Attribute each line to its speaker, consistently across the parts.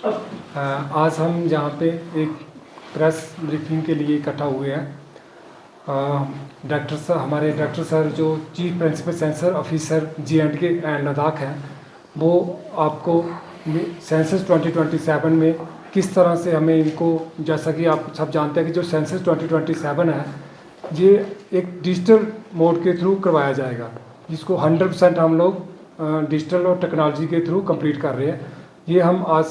Speaker 1: आज हम जहाँ पे एक प्रेस ब्रीफिंग के लिए इकट्ठा हुए हैं। हमारे डॉक्टर सर जो chief principal census officer J&K and Ladakh हैं, वो आपको सेंसस 2027 में किस तरह से हमें इनको, जैसा कि आप सब जानते हैं कि जो सेंसस 2027 है ये एक डिजिटल मोड के थ्रू करवाया जाएगा, जिसको 100% हम लोग डिजिटल और टेक्नोलॉजी के थ्रू कंप्लीट कर रहे हैं। ये हम आज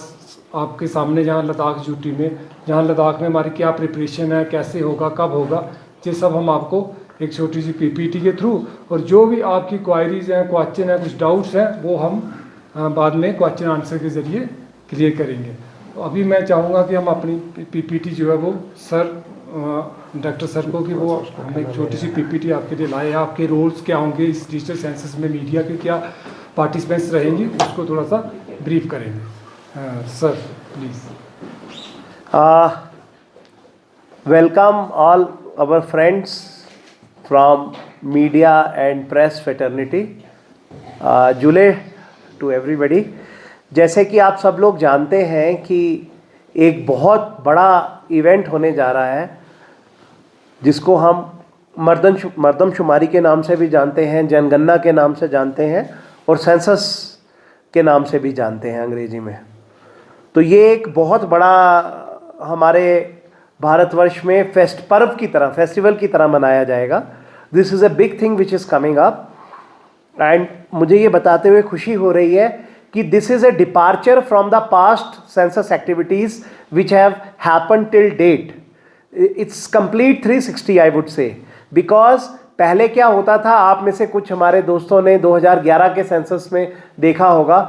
Speaker 1: आपके सामने जहाँ लद्दाख यूटी में, जहाँ लद्दाख में हमारी क्या प्रिपरेशन है, कैसे होगा, कब होगा, ये सब हम आपको एक छोटी सी PPT के थ्रू, और जो भी आपकी क्वायरीज हैं, क्वेश्चन हैं, कुछ डाउट्स हैं, वो हम बाद में क्वेश्चन आंसर के ज़रिए क्लियर करेंगे। तो अभी मैं चाहूँगा कि हम अपनी PPT जो है वो सर डॉक्टर सर को कि वो हम एक छोटी सी PPT आपके लिए लाए। आपके रोल्स क्या होंगे इस डिजिटल सेंसस में, मीडिया के क्या पार्टिसिपेंट्स रहेंगी, उसको थोड़ा सा ब्रीफ करेंगे। Sir please.
Speaker 2: Welcome all our friends from media and press fraternity. जुले to everybody. जैसे कि आप सब लोग जानते हैं कि एक बहुत बड़ा इवेंट होने जा रहा है, जिसको हम मर्दमशुमारी के नाम से भी जानते हैं, जनगणना के नाम से जानते हैं, और सेंसस के नाम से भी जानते हैं अंग्रेजी में। तो ये एक बहुत बड़ा हमारे भारतवर्ष में पर्व की तरह, फेस्टिवल की तरह मनाया जाएगा। This is a big thing which is coming up, and मुझे ये बताते हुए खुशी हो रही है कि this is a departure from the past census activities which have happen till date. It's complete 360 I would say, because पहले क्या होता था, आप में से कुछ हमारे दोस्तों ने 2011 के सेंसस में देखा होगा,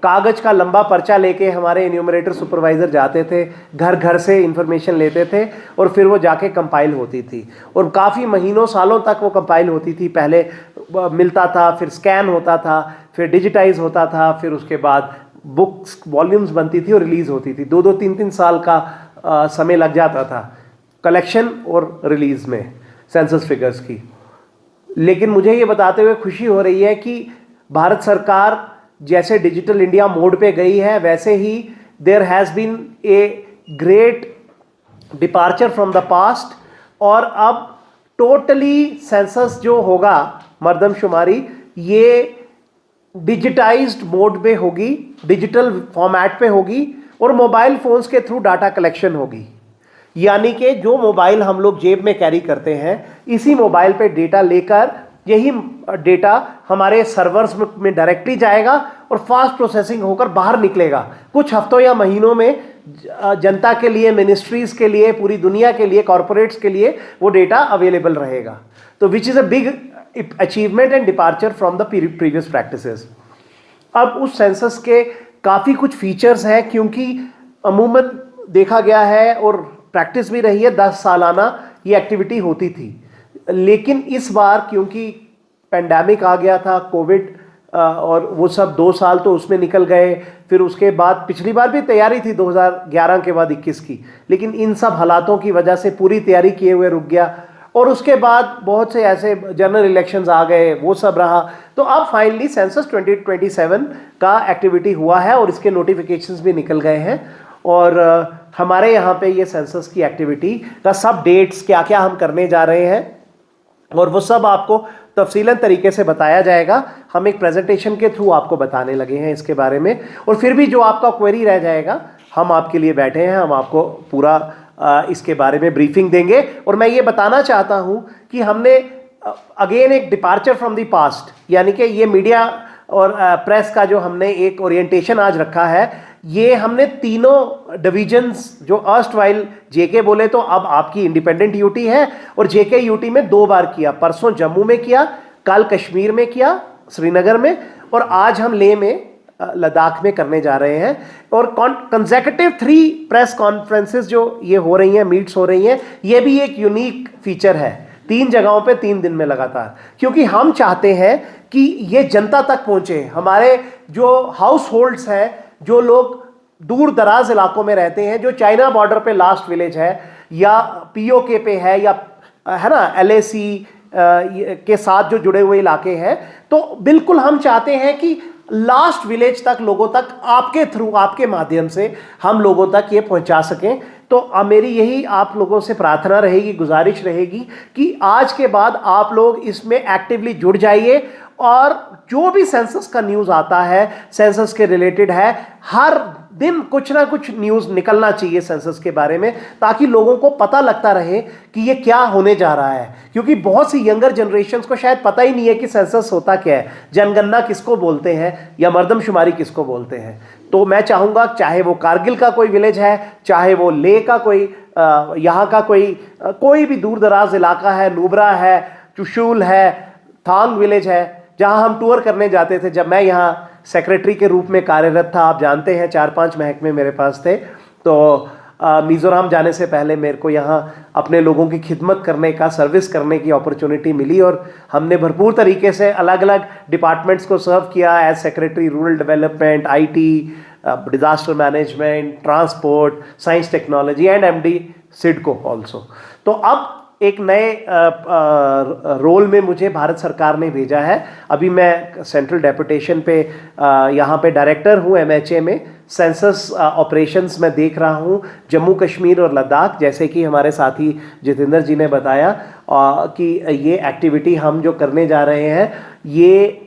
Speaker 2: कागज का लंबा पर्चा लेके हमारे इन्यूमरेटर सुपरवाइजर जाते थे, घर घर से इंफॉर्मेशन लेते थे, और फिर वो जाके कंपाइल होती थी, और काफ़ी महीनों सालों तक वो कंपाइल होती थी। पहले मिलता था, फिर स्कैन होता था, फिर डिजिटाइज होता था, फिर उसके बाद बुक्स वॉल्यूम्स बनती थी और रिलीज़ होती थी। 2-2, 3-3 साल का समय लग जाता था कलेक्शन और रिलीज़ में सेंसस फिगर्स की। लेकिन मुझे ये बताते हुए खुशी हो रही है कि भारत सरकार जैसे डिजिटल इंडिया मोड पे गई है, वैसे ही there has been a great departure from the past, और अब टोटली सेंसस जो होगा, मर्दमशुमारी, ये डिजिटाइज्ड मोड पे होगी, डिजिटल फॉर्मेट पे होगी, और मोबाइल फोन्स के थ्रू डाटा कलेक्शन होगी। यानी कि जो मोबाइल हम लोग जेब में कैरी करते हैं, इसी मोबाइल पे डेटा लेकर यही डेटा हमारे सर्वर्स में डायरेक्टली जाएगा और फास्ट प्रोसेसिंग होकर बाहर निकलेगा। कुछ हफ्तों या महीनों में जनता के लिए, मिनिस्ट्रीज के लिए, पूरी दुनिया के लिए, कॉरपोरेट्स के लिए वो डेटा अवेलेबल रहेगा। तो which is a big achievement and departure from the previous practices. अब उस सेंसस के काफ़ी कुछ फीचर्स हैं, क्योंकि अमूमन देखा गया है और प्रैक्टिस भी रही है, 10 सालाना ये एक्टिविटी होती थी। लेकिन इस बार क्योंकि पेंडेमिक आ गया था, कोविड, और वो सब 2 साल तो उसमें निकल गए, फिर उसके बाद पिछली बार भी तैयारी थी 2011 के बाद 21 की, लेकिन इन सब हालातों की वजह से पूरी तैयारी किए हुए रुक गया, और उसके बाद बहुत से ऐसे जनरल इलेक्शंस आ गए, वो सब रहा। तो अब फाइनली सेंसस 2027 का एक्टिविटी हुआ है और इसके नोटिफिकेशंस भी निकल गए हैं, और हमारे यहाँ पे ये सेंसस की एक्टिविटी का सब डेट्स, क्या क्या हम करने जा रहे हैं, और वो सब आपको तफसीलन तरीके से बताया जाएगा। हम एक प्रेजेंटेशन के थ्रू आपको बताने लगे हैं इसके बारे में, और फिर भी जो आपका क्वेरी रह जाएगा, हम आपके लिए बैठे हैं, हम आपको पूरा इसके बारे में ब्रीफिंग देंगे। और मैं ये बताना चाहता हूँ कि हमने अगेन एक डिपार्चर फ्रॉम द पास्ट, यानी कि ये मीडिया और प्रेस का जो हमने एक ओरिएंटेशन आज रखा है, ये हमने तीनों डिविजन्स, जो अर्स्ट वाइल जेके बोले तो अब आपकी इंडिपेंडेंट यूटी है, और जेके यूटी में 2 बार किया, परसों जम्मू में किया, कल कश्मीर में किया, श्रीनगर में, और आज हम लेह में, लद्दाख में करने जा रहे हैं। और कंसेक्यूटिव 3 प्रेस कॉन्फ्रेंसेस जो ये हो रही हैं, मीट्स हो रही हैं, ये भी एक यूनिक फीचर है, 3 जगहों पे 3 दिन में लगातार, क्योंकि हम चाहते हैं कि ये जनता तक पहुंचे। हमारे जो हाउस होल्ड्स हैं, जो लोग दूर दराज इलाकों में रहते हैं, जो चाइना बॉर्डर पे लास्ट विलेज है, या पीओके पे है, या है ना LAC के साथ जो जुड़े हुए इलाके हैं, तो बिल्कुल हम चाहते हैं कि लास्ट विलेज तक, लोगों तक आपके थ्रू, आपके माध्यम से हम लोगों तक ये पहुंचा सकें। तो मेरी यही आप लोगों से प्रार्थना रहेगी, गुजारिश रहेगी कि आज के बाद आप लोग इसमें एक्टिवली जुड़ जाइए और जो भी सेंसस का न्यूज़ आता है, सेंसस के रिलेटेड है, हर दिन कुछ ना कुछ न्यूज़ निकलना चाहिए सेंसस के बारे में, ताकि लोगों को पता लगता रहे कि ये क्या होने जा रहा है। क्योंकि बहुत सी यंगर जनरेशन्स को शायद पता ही नहीं है कि सेंसस होता क्या है, जनगणना किसको बोलते हैं या मर्दमशुमारी किसको बोलते हैं। तो मैं चाहूँगा, चाहे वो कारगिल का कोई विलेज है, चाहे वो लेह का कोई यहाँ का कोई भी दूर दराज इलाका है, नुब्रा है, चुशूल है, थांग विलेज है, जहाँ हम टूर करने जाते थे। जब मैं यहाँ सेक्रेटरी के रूप में कार्यरत था, आप जानते हैं 4-5 महकमे मेरे पास थे, तो मिज़ोरम जाने से पहले मेरे को यहाँ अपने लोगों की खिदमत करने का, सर्विस करने की अपॉर्चुनिटी मिली और हमने भरपूर तरीके से अलग अलग डिपार्टमेंट्स को सर्व किया as secretary, rural development, IT, disaster management, transport, science technology and MD CIDCO also. तो अब एक नए रोल में मुझे भारत सरकार ने भेजा है। अभी मैं सेंट्रल डेपुटेशन पे यहाँ पे डायरेक्टर हूँ MHA में। सेंसस ऑपरेशंस में देख रहा हूँ जम्मू कश्मीर और लद्दाख, जैसे कि हमारे साथी जितेंद्र जी ने बताया कि ये एक्टिविटी हम जो करने जा रहे हैं, ये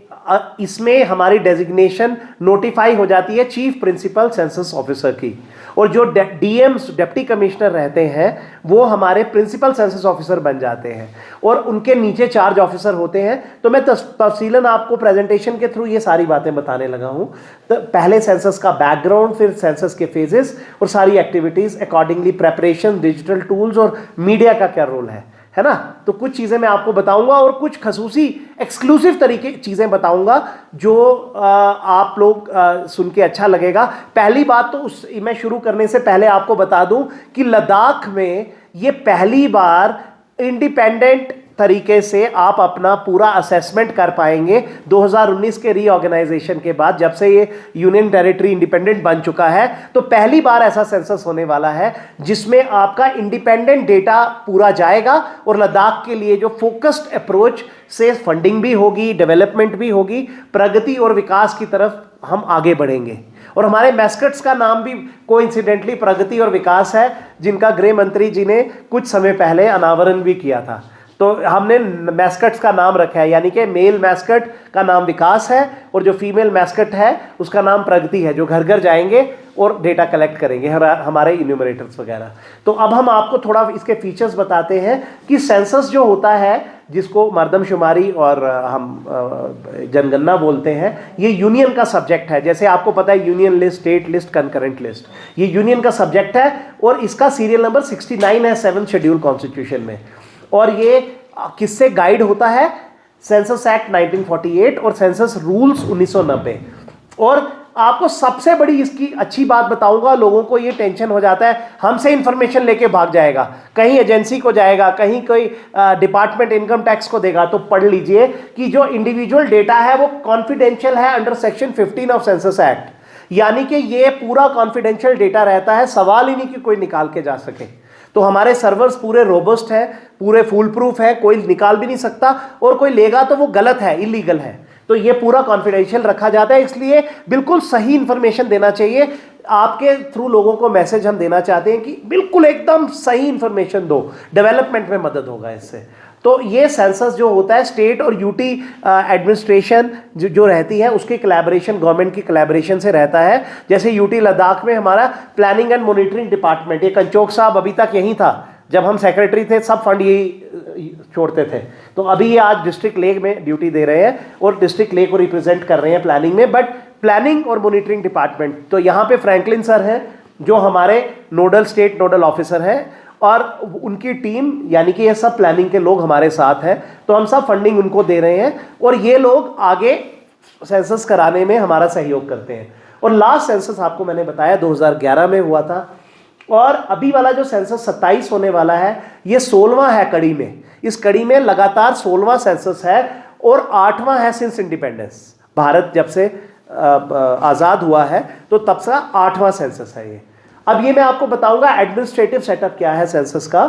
Speaker 2: इसमें हमारी डेजिग्नेशन नोटिफाई हो जाती है चीफ प्रिंसिपल सेंसस ऑफिसर की, और जो DMs डिप्टी कमिश्नर रहते हैं वो हमारे प्रिंसिपल सेंसस ऑफिसर बन जाते हैं और उनके नीचे चार्ज ऑफिसर होते हैं। तो मैं तफसीलन आपको प्रेजेंटेशन के थ्रू ये सारी बातें बताने लगा हूँ। तो पहले सेंसस का बैकग्राउंड, फिर सेंसस के फेजेस और सारी activities accordingly, preparation, digital tools और मीडिया का क्या रोल है ना। तो कुछ चीज़ें मैं आपको बताऊंगा और कुछ खसूसी एक्सक्लूसिव तरीके चीज़ें बताऊंगा जो आप लोग सुन के अच्छा लगेगा। पहली बात तो मैं शुरू करने से पहले आपको बता दूं कि लद्दाख में ये पहली बार इंडिपेंडेंट तरीके से आप अपना पूरा असेसमेंट कर पाएंगे 2019 के रीऑर्गेनाइजेशन के बाद। जब से ये यूनियन टेरिटरी इंडिपेंडेंट बन चुका है, तो पहली बार ऐसा सेंसस होने वाला है जिसमें आपका इंडिपेंडेंट डेटा पूरा जाएगा और लद्दाख के लिए जो फोकस्ड अप्रोच से फंडिंग भी होगी, डेवलपमेंट भी होगी, प्रगति और विकास की तरफ हम आगे बढ़ेंगे। और हमारे मैस्कट्स का नाम भी कोइंसिडेंटली प्रगति और विकास है, जिनका गृह मंत्री जी ने कुछ समय पहले अनावरण भी किया था। तो हमने मैस्कट्स का नाम रखा है, यानी कि मेल मैस्कट का नाम विकास है और जो फीमेल मैस्कट है उसका नाम प्रगति है, जो घर घर जाएंगे और डेटा कलेक्ट करेंगे, हमारे इन्यूमरेटर्स वगैरह। तो अब हम आपको थोड़ा इसके फीचर्स बताते हैं कि सेंसस जो होता है, जिसको मर्दमशुमारी और हम जनगणना बोलते हैं, ये यूनियन का सब्जेक्ट है। जैसे आपको पता है union list, state list, concurrent list, ये यूनियन का सब्जेक्ट है और इसका सीरियल नंबर 69 है 7th शेड्यूल कॉन्स्टिट्यूशन में। और ये किससे गाइड होता है? सेंसस एक्ट 1948 और सेंसस रूल्स 1990। और आपको सबसे बड़ी इसकी अच्छी बात बताऊंगा, लोगों को ये टेंशन हो जाता है हमसे इंफॉर्मेशन लेके भाग जाएगा, कहीं एजेंसी को जाएगा, कहीं कोई डिपार्टमेंट इनकम टैक्स को देगा। तो पढ़ लीजिए कि जो इंडिविजुअल डेटा है वो कॉन्फिडेंशियल है under section 15 of census act, यानी कि ये पूरा कॉन्फिडेंशियल डेटा रहता है, सवाल ही नहीं कि कोई निकाल के जा सके। तो हमारे सर्वर्स पूरे रोबस्ट है, पूरे फुल प्रूफ है, कोई निकाल भी नहीं सकता, और कोई लेगा तो वो गलत है, इलीगल है। तो ये पूरा कॉन्फिडेंशियल रखा जाता है, इसलिए बिल्कुल सही इंफॉर्मेशन देना चाहिए। आपके थ्रू लोगों को मैसेज हम देना चाहते हैं कि बिल्कुल एकदम सही इंफॉर्मेशन दो, डेवलपमेंट में मदद होगा इससे। तो ये सेंसस जो होता है, स्टेट और यूटी एडमिनिस्ट्रेशन जो रहती है उसकी कोलैबोरेशन, गवर्नमेंट की कोलैबोरेशन से रहता है। जैसे यूटी लद्दाख में हमारा प्लानिंग एंड मॉनिटरिंग डिपार्टमेंट, ये कंचोक साहब अभी तक यहीं था, जब हम सेक्रेटरी थे सब फंड यही छोड़ते थे। तो अभी ये आज डिस्ट्रिक्ट लेक में ड्यूटी दे रहे हैं और डिस्ट्रिक्ट लेक को रिप्रेजेंट कर रहे हैं प्लानिंग में। बट प्लानिंग और मॉनिटरिंग डिपार्टमेंट, तो यहाँ पे फ्रैंकलिन सर हैं जो हमारे नोडल स्टेट नोडल ऑफिसर हैं, और उनकी टीम, यानी कि ये सब प्लानिंग के लोग हमारे साथ हैं। तो हम सब फंडिंग उनको दे रहे हैं और ये लोग आगे सेंसस कराने में हमारा सहयोग करते हैं। और लास्ट सेंसस आपको मैंने बताया 2011 में हुआ था, और अभी वाला जो सेंसस 27 होने वाला है, ये 16वां है कड़ी में। इस कड़ी में लगातार 16वां सेंसस है और 8वां है सिंस इंडिपेंडेंस। भारत जब से आज़ाद हुआ है तो तब से 8वां सेंसस है ये। अब ये मैं आपको बताऊंगा एडमिनिस्ट्रेटिव सेटअप क्या है सेंसस का।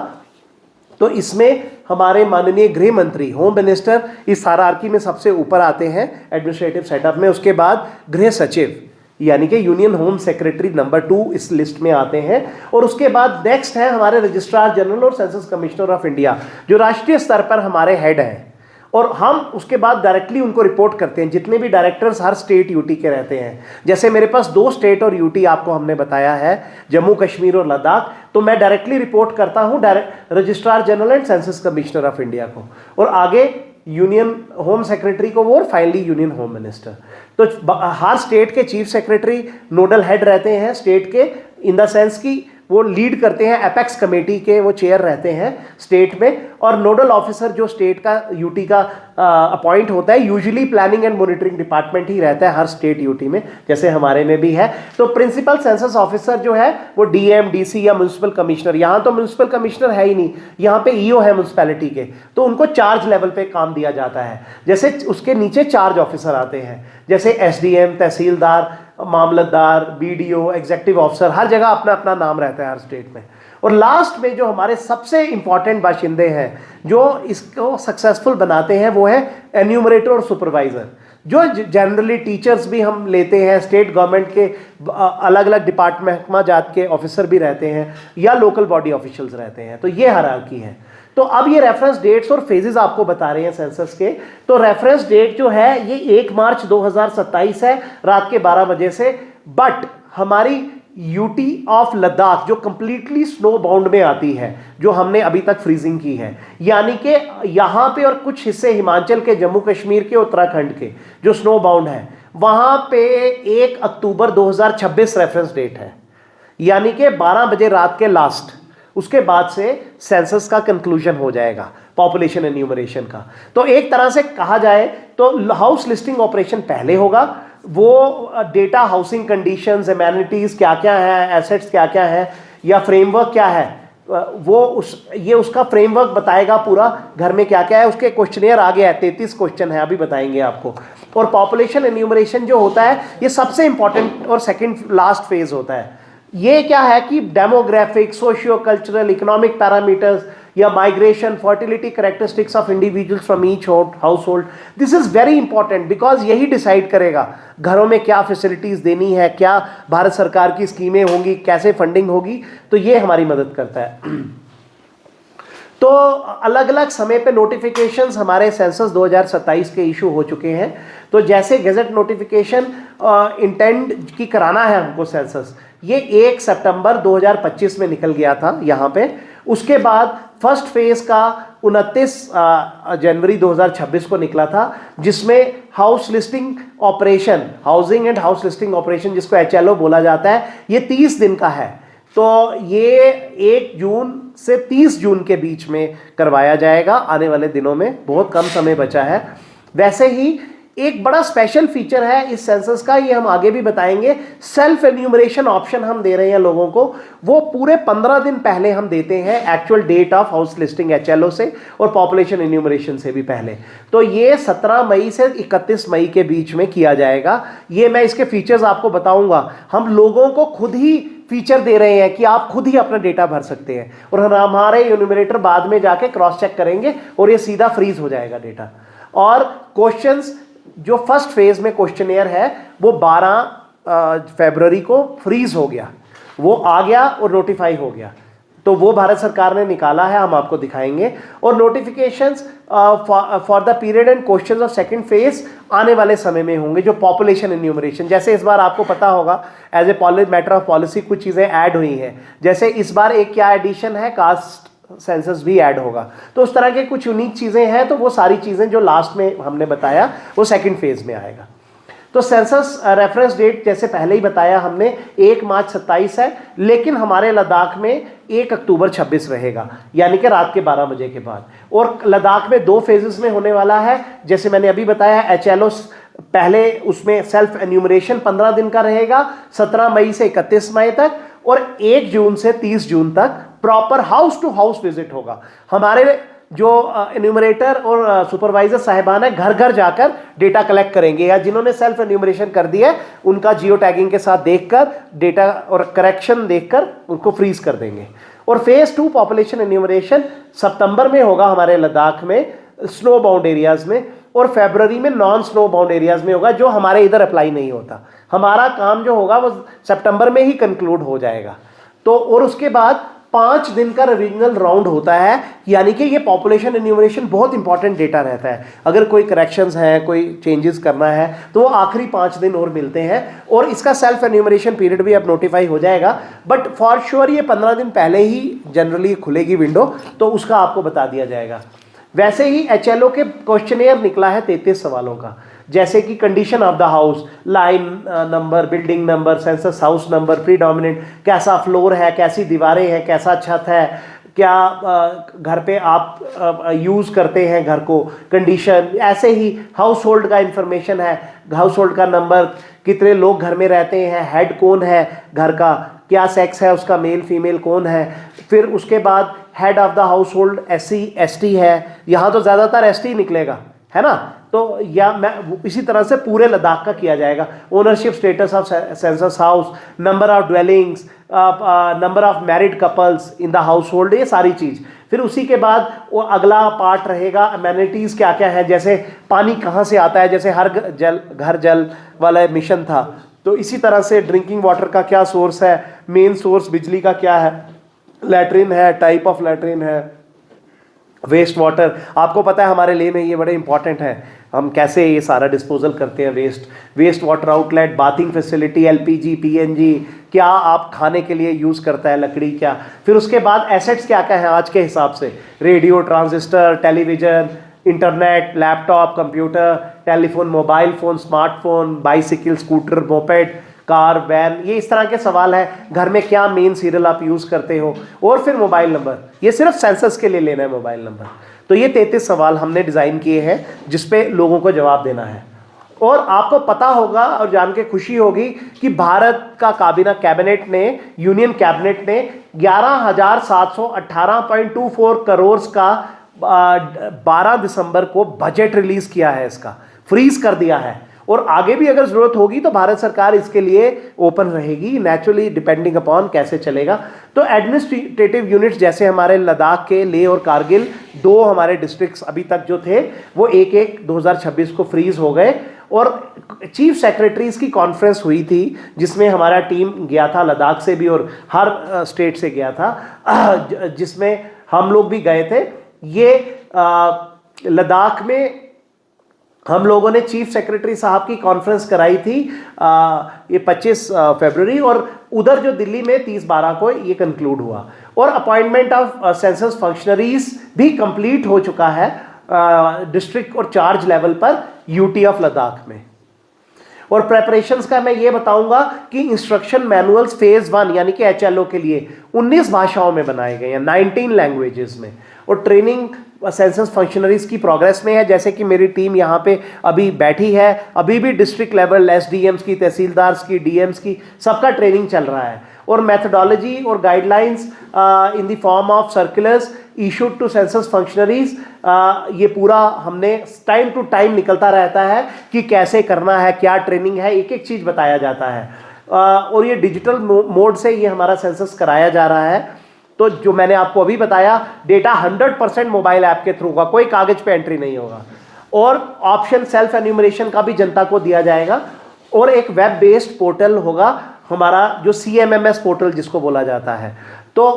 Speaker 2: तो इसमें हमारे माननीय गृह मंत्री, होम मिनिस्टर इस हायरार्की में सबसे ऊपर आते हैं एडमिनिस्ट्रेटिव सेटअप में। उसके बाद गृह सचिव यानी कि यूनियन होम सेक्रेटरी नंबर 2 इस लिस्ट में आते हैं। और उसके बाद नेक्स्ट है हमारे रजिस्ट्रार जनरल और सेंसस कमिश्नर ऑफ इंडिया, जो राष्ट्रीय स्तर पर हमारे हेड हैं। और हम उसके बाद डायरेक्टली उनको रिपोर्ट करते हैं। जितने भी डायरेक्टर्स हर स्टेट यूटी के रहते हैं, जैसे मेरे पास 2 स्टेट और यूटी आपको हमने बताया है, जम्मू कश्मीर और लद्दाख, तो मैं डायरेक्टली रिपोर्ट करता हूं registrar general and census commissioner of India को, और आगे यूनियन होम सेक्रेटरी को वो, और फाइनली यूनियन होम मिनिस्टर। तो हर स्टेट के चीफ सेक्रेटरी नोडल हेड रहते हैं स्टेट के, इन द सेंस की वो लीड करते हैं, एपेक्स कमेटी के वो चेयर रहते हैं स्टेट में। और नोडल ऑफिसर जो स्टेट का यूटी का अपॉइंट होता है, usually planning and monitoring department ही रहता है हर स्टेट यूटी में, जैसे हमारे में भी है। तो प्रिंसिपल सेंसस ऑफिसर जो है वो डीएम, डीसी या म्युनिसिपल कमिश्नर, यहाँ तो म्युनिसिपल कमिश्नर है ही नहीं, यहाँ पे ईओ है म्युनिसिपैलिटी के, तो उनको चार्ज लेवल पे काम दिया जाता है। जैसे उसके नीचे चार्ज ऑफिसर आते हैं, जैसे एसडीएम, तहसीलदार, मामलतदार, बीडीओ, एग्जीक्यूटिव ऑफिसर, हर जगह अपना अपना नाम रहता है हर स्टेट में। और लास्ट में जो हमारे सबसे इंपॉर्टेंट बाशिंदे हैं जो इसको सक्सेसफुल बनाते हैं, वो है एन्यूमरेटर और सुपरवाइजर, जो जनरली टीचर्स भी हम लेते हैं, स्टेट गवर्नमेंट के अलग अलग डिपार्टमेंट जात के ऑफिसर भी रहते हैं, या लोकल बॉडी ऑफिशियल्स रहते हैं। तो ये हायरार्की है। तो अब ये रेफरेंस डेट्स और फेजेस आपको बता रहे हैं सेंसस के। तो रेफरेंस डेट जो है ये 1 मार्च 2027 है रात के 12 बजे से। बट हमारी यूटी ऑफ लद्दाख जो कंप्लीटली स्नो बाउंड में आती है, जो हमने अभी तक फ्रीजिंग की है, यानी कि यहाँ पे और कुछ हिस्से हिमाचल के, जम्मू कश्मीर के, उत्तराखंड के जो स्नो बाउंड है, वहाँ पे 1 अक्टूबर 2026 रेफरेंस डेट है, यानी कि 12 बजे रात के लास्ट। उसके बाद से सेंसस का कंक्लूजन हो जाएगा पॉपुलेशन एन्यूमरेशन का। तो एक तरह से कहा जाए तो हाउस लिस्टिंग ऑपरेशन पहले होगा, वो डेटा, हाउसिंग कंडीशंस, एमेनिटीज क्या क्या है, एसेट्स क्या क्या है, या फ्रेमवर्क क्या है, वो ये उसका फ्रेमवर्क बताएगा पूरा, घर में क्या क्या है। उसके क्वेश्चनियर आगे है, 33 क्वेश्चन है, अभी बताएंगे आपको। और पॉपुलेशन एन्यूमरेशन जो होता है ये सबसे इंपॉर्टेंट और सेकेंड लास्ट फेज होता है। ये क्या है कि demographic, socio cultural, economic parameters या migration, fertility characteristics of individuals from each household, this is very important, because यही डिसाइड करेगा घरों में क्या फैसिलिटीज देनी है, क्या भारत सरकार की स्कीमें होंगी, कैसे फंडिंग होगी। तो ये हमारी मदद करता है। तो अलग अलग समय पे नोटिफिकेशंस हमारे सेंसस 2027 के इशू हो चुके हैं। तो जैसे गैजेट नोटिफिकेशन इंटेंड की कराना है हमको सेंसस, ये 1 सितंबर 2025 में निकल गया था यहाँ पे। उसके बाद फर्स्ट फेज का 29 जनवरी 2026 को निकला था, जिसमें house listing operation, housing and house listing operation जिसको HLO बोला जाता है, ये 30 दिन का है। तो ये 1 जून से 30 जून के बीच में करवाया जाएगा आने वाले दिनों में, बहुत कम समय बचा है। वैसे ही एक बड़ा स्पेशल फीचर है इस सेंसस का, ये हम आगे भी बताएंगे, सेल्फ एन्यूमरेशन ऑप्शन हम दे रहे हैं लोगों को। वो पूरे 15 दिन पहले हम देते हैं actual date of house listing HLO से, और पॉपुलेशन एन्यूमरेशन से भी पहले। तो ये 17 मई से 31 मई के बीच में किया जाएगा। ये मैं इसके फीचर्स आपको बताऊंगा। हम लोगों को खुद ही फीचर दे रहे हैं कि आप खुद ही अपना डेटा भर सकते हैं, और हमारे एन्यूमरेटर बाद में जाके क्रॉस चेक करेंगे और ये सीधा फ्रीज हो जाएगा डेटा। और क्वेश्चंस जो फर्स्ट फेज में क्वेश्चनियर है वो 12 फरवरी को फ्रीज हो गया, वो आ गया और नोटिफाई हो गया। तो वो भारत सरकार ने निकाला है, हम आपको दिखाएंगे। और notifications for the period and questions of second phase आने वाले समय में होंगे, जो पॉपुलेशन एन्यूमरेशन। जैसे इस बार आपको पता होगा as a matter of policy कुछ चीज़ें ऐड हुई हैं, जैसे इस बार एक क्या एडिशन है, कास्ट सेंसस भी ऐड होगा। तो उस तरह के कुछ यूनिक चीज़ें हैं, तो वो सारी चीज़ें जो लास्ट में हमने बताया वो सेकंड फेज में आएगा। तो सेंसस रेफरेंस डेट जैसे पहले ही बताया हमने 1 मार्च 27 है, लेकिन हमारे लद्दाख में 1 अक्टूबर 26 रहेगा, यानी कि रात के 12 बजे के बाद। और लद्दाख में 2 फेजेस में होने वाला है, जैसे मैंने अभी बताया HLO पहले, उसमें सेल्फ एन्यूमरेशन 15 दिन का रहेगा, 17 मई से 31 मई तक, और 1 जून से 30 जून तक proper house to house visit होगा। हमारे जो एन्यूमरेटर और सुपरवाइजर साहिबान है घर घर जाकर डेटा कलेक्ट करेंगे, या जिन्होंने सेल्फ एन्यूमरेशन कर दिया है उनका जियो टैगिंग के साथ देखकर डेटा और करेक्शन देखकर उनको फ्रीज कर देंगे। और फेज 2 पॉपुलेशन एन्यूमरेशन सितंबर में होगा हमारे लद्दाख में स्नो बाउंड एरियाज में, और फरवरी में नॉन स्नो बाउंड एरियाज में होगा, जो हमारे इधर अप्लाई नहीं होता। हमारा काम जो होगा वो सितंबर में ही कंक्लूड हो जाएगा। तो और उसके बाद 5 दिन का रिविजनल राउंड होता है, यानी कि ये पॉपुलेशन एन्यूमरेशन बहुत इंपॉर्टेंट डेटा रहता है। अगर कोई करेक्शंस हैं, कोई चेंजेस करना है, तो वो आखिरी 5 दिन और मिलते हैं, और इसका सेल्फ एन्यूमरेशन पीरियड भी अब नोटिफाई हो जाएगा। बट फॉर श्योर ये 15 दिन पहले ही जनरली खुलेगी विंडो, तो उसका आपको बता दिया जाएगा। वैसे ही HLO के क्वेश्चनेयर निकला है 33 सवालों का, जैसे कि condition of the house, line number, building number, census house number, predominant, कैसा फ्लोर है, कैसी दीवारें हैं, कैसा छत है, क्या घर पे आप यूज़ करते हैं घर को, कंडीशन। ऐसे ही हाउस होल्ड का इंफॉर्मेशन है, हाउस होल्ड का नंबर, कितने लोग घर में रहते हैं, हेड कौन है घर का, क्या सेक्स है उसका, मेल फीमेल कौन है। फिर उसके बाद head of the house hold SC ST है, यहाँ तो ज़्यादातर ST निकलेगा, है ना। तो या मैं इसी तरह से पूरे लद्दाख का किया जाएगा। Ownership status of census house, number of dwellings, number of married couples in the house hold, ये सारी चीज़। फिर उसी के बाद वो अगला पार्ट रहेगा अमेनिटीज़ क्या क्या है, जैसे पानी कहाँ से आता है, जैसे हर घर जल वाला मिशन था, तो इसी तरह से ड्रिंकिंग वाटर का क्या सोर्स है, मेन सोर्स बिजली का क्या है, लैट्रिन है, टाइप ऑफ लैट्रिन है, वेस्ट वाटर। आपको पता है हमारे लिए में ये बड़े इंपॉर्टेंट है, हम कैसे ये सारा डिस्पोजल करते हैं waste water outlet, bathing facility, LPG PNG, क्या आप खाने के लिए यूज़ करता है लकड़ी क्या। फिर उसके बाद एसेट्स क्या क्या है आज के हिसाब से, radio, transistor, television, internet, laptop, computer, telephone, mobile phone, smartphone, bicycle, scooter, moped, car, van, ये इस तरह के सवाल हैं। घर में क्या मेन सीरियल आप यूज़ करते हो, और फिर मोबाइल नंबर, ये सिर्फ सेंसस के लिए लेना है मोबाइल नंबर। तो ये 33 सवाल हमने डिज़ाइन किए हैं जिस पे लोगों को जवाब देना है। और आपको पता होगा और जान के खुशी होगी कि भारत का कैबिनेट ने, यूनियन कैबिनेट ने 11,718.24 करोड़ का 12 दिसंबर को बजट रिलीज किया है, इसका फ्रीज कर दिया है। और आगे भी अगर जरूरत होगी तो भारत सरकार इसके लिए ओपन रहेगी, नेचुरली डिपेंडिंग अपॉन कैसे चलेगा। तो एडमिनिस्ट्रेटिव यूनिट्स जैसे हमारे लद्दाख के लेह और कारगिल, 2 हमारे डिस्ट्रिक्ट्स अभी तक जो थे वो 1-1 2026 को फ्रीज हो गए। और चीफ सेक्रेटरीज की कॉन्फ्रेंस हुई थी जिसमें हमारा टीम गया था, लद्दाख से भी और हर स्टेट से गया था, जिसमें हम लोग भी गए थे। ये लद्दाख में हम लोगों ने चीफ सेक्रेटरी साहब की कॉन्फ्रेंस कराई थी ये 25 फरवरी, और उधर जो दिल्ली में 30/12 को ये कंक्लूड हुआ। और अपॉइंटमेंट ऑफ सेंसस फंक्शनरीज भी कंप्लीट हो चुका है डिस्ट्रिक्ट और चार्ज लेवल पर यूटी ऑफ लद्दाख में। और प्रेपरेशंस का मैं ये बताऊंगा कि इंस्ट्रक्शन मैनुअल्स फेज 1 यानी कि HLO के लिए 19 भाषाओं में बनाए गए हैं, 19 लैंग्वेजेस में। और ट्रेनिंग सेंसस फंक्शनरीज की प्रोग्रेस में है, जैसे कि मेरी टीम यहाँ पे अभी बैठी है, अभी भी डिस्ट्रिक्ट लेवल SDMs की, तहसीलदार्स की, DMs की, सबका ट्रेनिंग चल रहा है। और मेथडोलॉजी और guidelines in the form of circulars issued to census functionaries, ये पूरा हमने टाइम टू टाइम निकलता रहता है कि कैसे करना है, क्या ट्रेनिंग है, एक एक चीज़ बताया जाता है। और ये डिजिटल मोड से ये हमारा सेंसस कराया जा रहा है। तो जो मैंने आपको अभी बताया, डेटा 100% मोबाइल ऐप के थ्रू होगा, कोई कागज पे एंट्री नहीं होगा। और ऑप्शन सेल्फ एन्यूमरेशन का भी जनता को दिया जाएगा। और एक वेब बेस्ड पोर्टल होगा हमारा, जो CMMS पोर्टल जिसको बोला जाता है। तो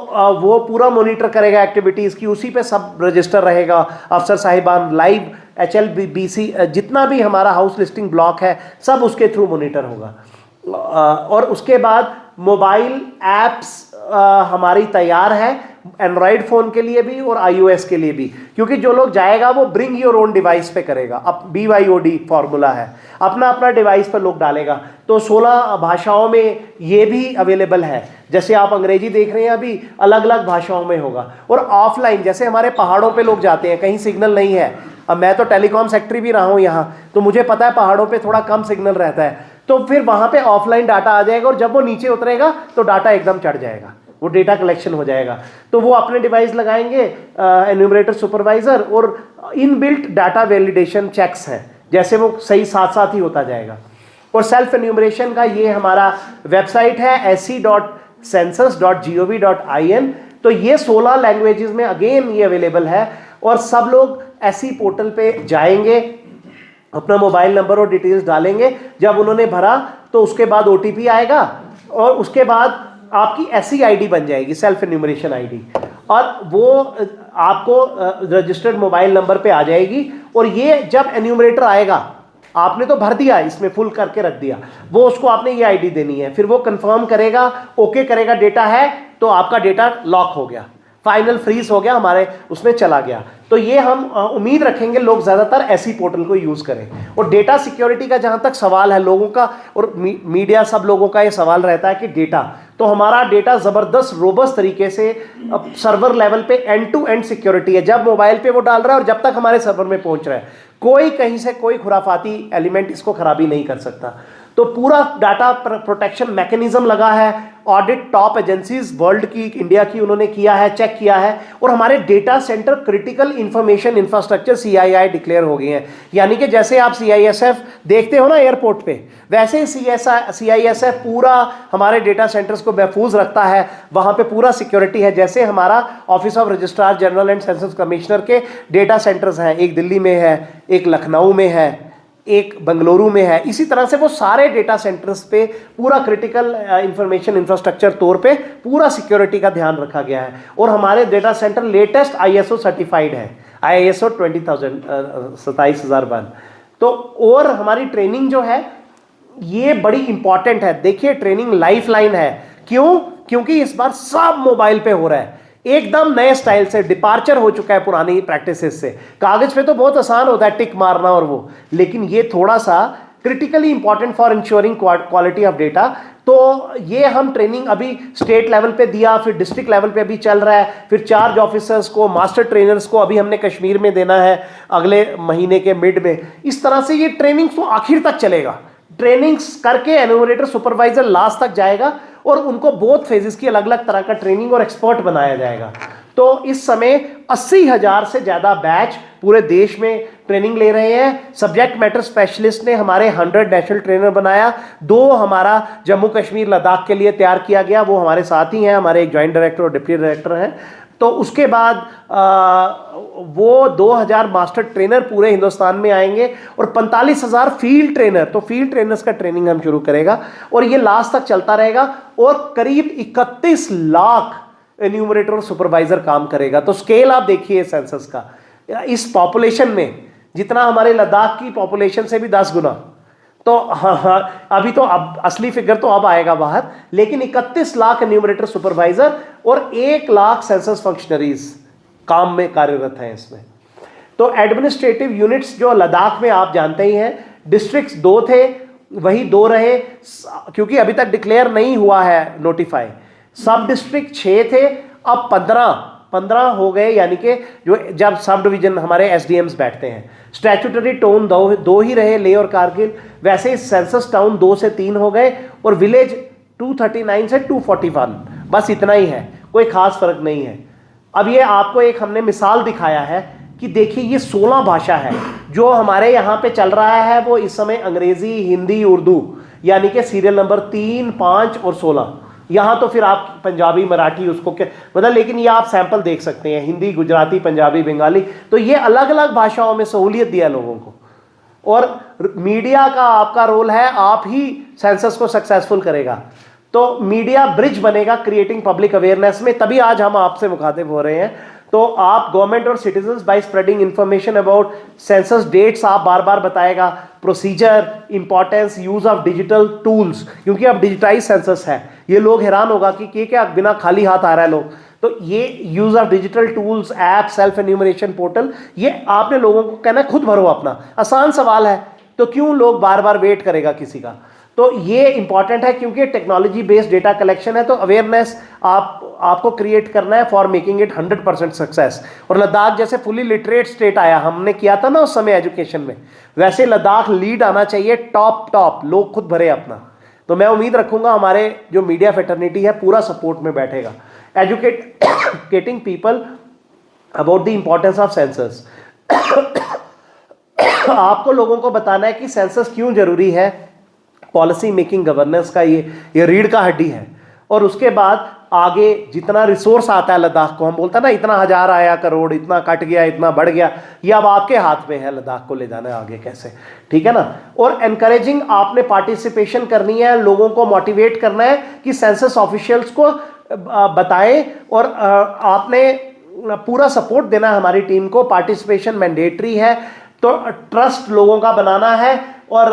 Speaker 2: वो पूरा मॉनिटर करेगा एक्टिविटीज़ की, उसी पे सब रजिस्टर रहेगा। अफसर साहिबान लाइव HLBC जितना भी हमारा हाउस लिस्टिंग ब्लॉक है सब उसके थ्रू मॉनिटर होगा। और उसके बाद मोबाइल ऐप्स हमारी तैयार है, एंड्रॉयड फ़ोन के लिए भी और iOS के लिए भी, क्योंकि जो लोग जाएगा वो ब्रिंग योर ओन डिवाइस पे करेगा। अब BYOD फॉर्मूला है, अपना अपना डिवाइस पर लोग डालेगा। तो 16 भाषाओं में ये भी अवेलेबल है, जैसे आप अंग्रेजी देख रहे हैं अभी, अलग अलग भाषाओं में होगा। और ऑफलाइन, जैसे हमारे पहाड़ों पे लोग जाते हैं, कहीं सिग्नल नहीं है, अब मैं तो टेलीकॉम सेक्रेटरी भी रहा हूँ यहाँ, तो मुझे पता है पहाड़ों पे थोड़ा कम सिग्नल रहता है, तो फिर वहाँ पे ऑफलाइन डाटा आ जाएगा, और जब वो नीचे उतरेगा तो डाटा एकदम चढ़ जाएगा, वो डेटा कलेक्शन हो जाएगा। तो वो अपने डिवाइस लगाएंगे, एन्यूमरेटर सुपरवाइजर, और इनबिल्ट डाटा वैलिडेशन चेक्स हैं, जैसे वो सही साथ साथ ही होता जाएगा। और सेल्फ एन्यूमरेशन का ये हमारा वेबसाइट है sc.census.gov.in, तो ये 16 लैंग्वेजेस में अगेन ये अवेलेबल है, और सब लोग ऐसी पोर्टल पे जाएंगे, अपना मोबाइल नंबर और डिटेल्स डालेंगे, जब उन्होंने भरा तो उसके बाद OTP आएगा, और उसके बाद आपकी ऐसी आईडी बन जाएगी, सेल्फ एन्यूमरेशन आईडी, और वो आपको रजिस्टर्ड मोबाइल नंबर पे आ जाएगी। और ये जब एन्यूमरेटर आएगा, आपने तो भर दिया, इसमें फुल करके रख दिया, वो उसको आपने ये आईडी देनी है, फिर वो कंफर्म करेगा, ओके करेगा, डेटा है तो आपका डेटा लॉक हो गया, फाइनल फ्रीज हो गया, हमारे उसमें चला गया। तो ये हम उम्मीद रखेंगे लोग ज़्यादातर ऐसी पोर्टल को यूज़ करें। और डेटा सिक्योरिटी का जहाँ तक सवाल है लोगों का, और मीडिया सब लोगों का ये सवाल रहता है कि डेटा, तो हमारा डेटा ज़बरदस्त रोबस्ट तरीके से सर्वर लेवल पे एंड टू एंड सिक्योरिटी है। जब मोबाइल पे वो डाल रहा है और जब तक हमारे सर्वर में पहुंच रहा है, कोई कहीं से कोई खुराफाती एलिमेंट इसको खराबी नहीं कर सकता। तो पूरा डाटा प्रोटेक्शन मैकेनिज्म लगा है, ऑडिट टॉप एजेंसीज वर्ल्ड की, इंडिया की, उन्होंने किया है, चेक किया है, और हमारे data centre critical information infrastructure CII declare हो गए हैं। यानी कि जैसे आप CISF देखते हो ना एयरपोर्ट पे, वैसे CISF पूरा हमारे डेटा सेंटर्स को महफूज रखता है, वहां पे पूरा सिक्योरिटी है। जैसे हमारा office of registrar general and census commissioner के डेटा सेंटर्स हैं, एक दिल्ली में है, एक लखनऊ में है, एक बंगलुरु में है, इसी तरह से वो सारे डेटा सेंटर्स पे पूरा क्रिटिकल इंफॉर्मेशन इंफ्रास्ट्रक्चर तौर पे पूरा सिक्योरिटी का ध्यान रखा गया है। और हमारे data centre latest ISO certified है, ISO 27001। तो और हमारी ट्रेनिंग जो है ये बड़ी इंपॉर्टेंट है। देखिए ट्रेनिंग लाइफ लाइन है, क्यों? क्योंकि इस बार सब मोबाइल पे हो रहा है, एकदम नए स्टाइल से, डिपार्चर हो चुका है पुरानी प्रैक्टिसेस से। कागज पे तो बहुत आसान होता है टिक मारना और वो, लेकिन ये थोड़ा सा critically important for ensuring quality of data. तो ये हम ट्रेनिंग अभी स्टेट लेवल पे दिया, फिर डिस्ट्रिक्ट लेवल पे अभी चल रहा है, फिर चार्ज ऑफिसर्स को, मास्टर ट्रेनर्स को अभी हमने कश्मीर में देना है अगले महीने के मिड में। इस तरह से ये ट्रेनिंग तो आखिर तक चलेगा, ट्रेनिंग्स करके एन्यूमरेटर सुपरवाइजर लास्ट तक जाएगा, और उनको बहुत फेजेस की अलग अलग तरह का ट्रेनिंग और एक्सपर्ट बनाया जाएगा। तो इस समय 80,000 से ज्यादा बैच पूरे देश में ट्रेनिंग ले रहे हैं। सब्जेक्ट मैटर स्पेशलिस्ट ने हमारे 100 नेशनल ट्रेनर बनाया, 2 हमारा जम्मू कश्मीर लद्दाख के लिए तैयार किया गया, वो हमारे साथ ही हैं, हमारे एक ज्वाइंट डायरेक्टर और डिप्टी डायरेक्टर हैं। तो उसके बाद वो 2000 मास्टर ट्रेनर पूरे हिंदुस्तान में आएंगे, और 45,000 फील्ड ट्रेनर, तो फील्ड ट्रेनर्स का ट्रेनिंग हम शुरू करेगा, और ये लास्ट तक चलता रहेगा। और करीब 31 लाख एन्यूमरेटर और सुपरवाइजर काम करेगा। तो स्केल आप देखिए सेंसस का, इस पॉपुलेशन में जितना हमारे लद्दाख की पॉपुलेशन से भी 10 गुना। तो हाँ, अभी तो अब असली फिगर तो अब आएगा बाहर, लेकिन 31 लाख एन्यूमरेटर सुपरवाइजर और 1 लाख सेंसस फंक्शनरीज काम में कार्यरत हैं इसमें। तो एडमिनिस्ट्रेटिव यूनिट्स जो लद्दाख में आप जानते ही हैं, डिस्ट्रिक्ट्स 2 थे, वही 2 रहे, क्योंकि अभी तक डिक्लेयर नहीं हुआ है नोटिफाई। सब डिस्ट्रिक्ट 6 थे, अब 15 हो गए, यानी कि जो जब सब डिवीजन हमारे SDMs बैठते हैं। स्टैट्यूटरी टाउन 2 ही रहे, लेह और कारगिल। वैसे सेंसस टाउन 2 से 3 हो गए, और विलेज 239 से 241, बस इतना ही है, कोई खास फर्क नहीं है। अब ये आपको एक हमने मिसाल दिखाया है कि देखिए ये 16 भाषा है जो हमारे यहाँ पे चल रहा है, वो इस समय अंग्रेजी, हिंदी, उर्दू, यानी कि सीरियल नंबर 3, 5 और 16। यहाँ तो फिर आप पंजाबी, मराठी, उसको क्या मतलब, लेकिन ये आप सैंपल देख सकते हैं, हिंदी, गुजराती, पंजाबी, बंगाली। तो ये अलग अलग भाषाओं में सहूलियत दिया लोगों को। और मीडिया का आपका रोल है, आप ही सेंसस को सक्सेसफुल करेगा। तो मीडिया ब्रिज बनेगा क्रिएटिंग पब्लिक अवेयरनेस में, तभी आज हम आपसे मुखातिब हो रहे हैं। तो आप गवर्नमेंट और citizens by spreading information about census dates आप बार बार बताएगा, procedure, importance, use of digital tools, क्योंकि अब डिजिटाइज सेंसस है। ये लोग हैरान होगा कि क्या बिना खाली हाथ आ रहा है लोग। तो ये use of digital tools, app, self enumeration portal, ये आपने लोगों को कहना खुद भरो अपना, आसान सवाल है, तो क्यों लोग बार बार वेट करेगा किसी का। तो ये इंपॉर्टेंट है, क्योंकि टेक्नोलॉजी बेस्ड डेटा कलेक्शन है, तो अवेयरनेस आपको क्रिएट करना है फॉर मेकिंग इट 100% सक्सेस। और लद्दाख जैसे फुली लिटरेट स्टेट आया, हमने किया था ना उस समय एजुकेशन में, वैसे लद्दाख लीड आना चाहिए, टॉप लोग खुद भरे अपना। तो मैं उम्मीद रखूंगा हमारे जो मीडिया फेटर्निटी है पूरा सपोर्ट में बैठेगा, educating people about the importance of census. आपको लोगों को बताना है कि सेंसस क्यों जरूरी है, पॉलिसी मेकिंग, गवर्नेंस का ये रीढ़ का हड्डी है। और उसके बाद आगे जितना रिसोर्स आता है लद्दाख को, हम बोलते हैं ना इतना 1000 आया करोड़, इतना कट गया, इतना बढ़ गया, ये अब आपके हाथ में है लद्दाख को ले जाना है आगे कैसे, ठीक है ना। और एनकरेजिंग आपने पार्टिसिपेशन करनी है, लोगों को मोटिवेट करना है कि सेंसस ऑफिशियल्स को बताएं, और आपने पूरा सपोर्ट देना है हमारी टीम को। पार्टिसिपेशन मैंडेटरी है, तो ट्रस्ट लोगों का बनाना है, और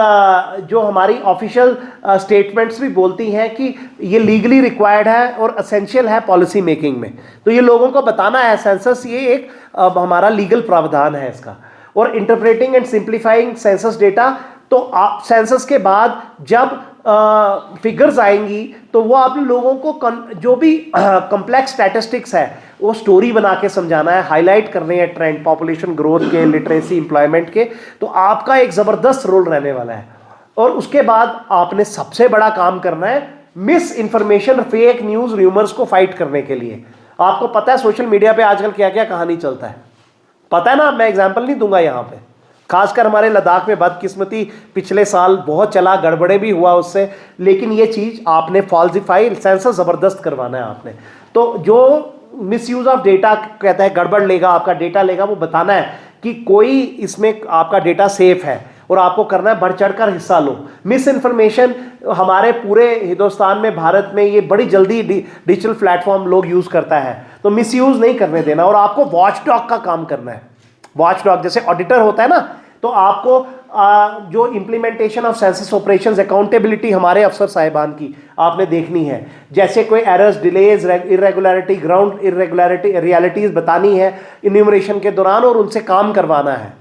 Speaker 2: जो हमारी ऑफिशियल स्टेटमेंट्स भी बोलती हैं कि ये लीगली रिक्वायर्ड है और असेंशियल है पॉलिसी मेकिंग में, तो ये लोगों को बताना है। सेंसस ये एक हमारा लीगल प्रावधान है इसका। और interpreting and simplifying census data, तो आप सेंसस के बाद जब फिगर्स आएंगी तो वो आप लोगों को जो भी कॉम्प्लेक्स स्टैटिस्टिक्स है वो स्टोरी बना के समझाना है, हाईलाइट करने हैं ट्रेंड, पॉपुलेशन ग्रोथ के, लिटरेसी, एम्प्लॉयमेंट के, तो आपका एक जबरदस्त रोल रहने वाला है। और उसके बाद आपने सबसे बड़ा काम करना है miss information, fake news, rumours को फाइट करने के लिए। आपको पता है सोशल मीडिया पे आजकल क्या क्या कहानी चलता है, पता है ना, मैं एग्जाम्पल नहीं दूंगा यहाँ पे। खासकर हमारे लद्दाख में बदकिस्मती पिछले साल बहुत चला, गड़बड़े भी हुआ उससे, लेकिन ये चीज आपने फॉल्सिफाई, सेंसस जबरदस्त करवाना है आपने। तो जो मिसयूज ऑफ डेटा कहता है, गड़बड़ लेगा आपका डेटा लेगा, वो बताना है कि कोई इसमें आपका डेटा सेफ है, और आपको करना है बढ़ चढ़कर हिस्सा लो। मिस इन्फॉर्मेशन हमारे पूरे हिंदुस्तान में, भारत में ये बड़ी जल्दी डिजिटल प्लेटफॉर्म लोग यूज करता है, तो मिसयूज नहीं करने देना। और आपको वॉचडॉग का काम करना है। वॉचडॉग जैसे ऑडिटर होता है ना, तो आपको जो implementation of census operations, accountability हमारे अफसर साहिबान की आपने देखनी है। जैसे कोई errors, delays, irregularity, ground irregularity, realities बतानी है इन्यूमरेशन के दौरान, और उनसे काम करवाना है।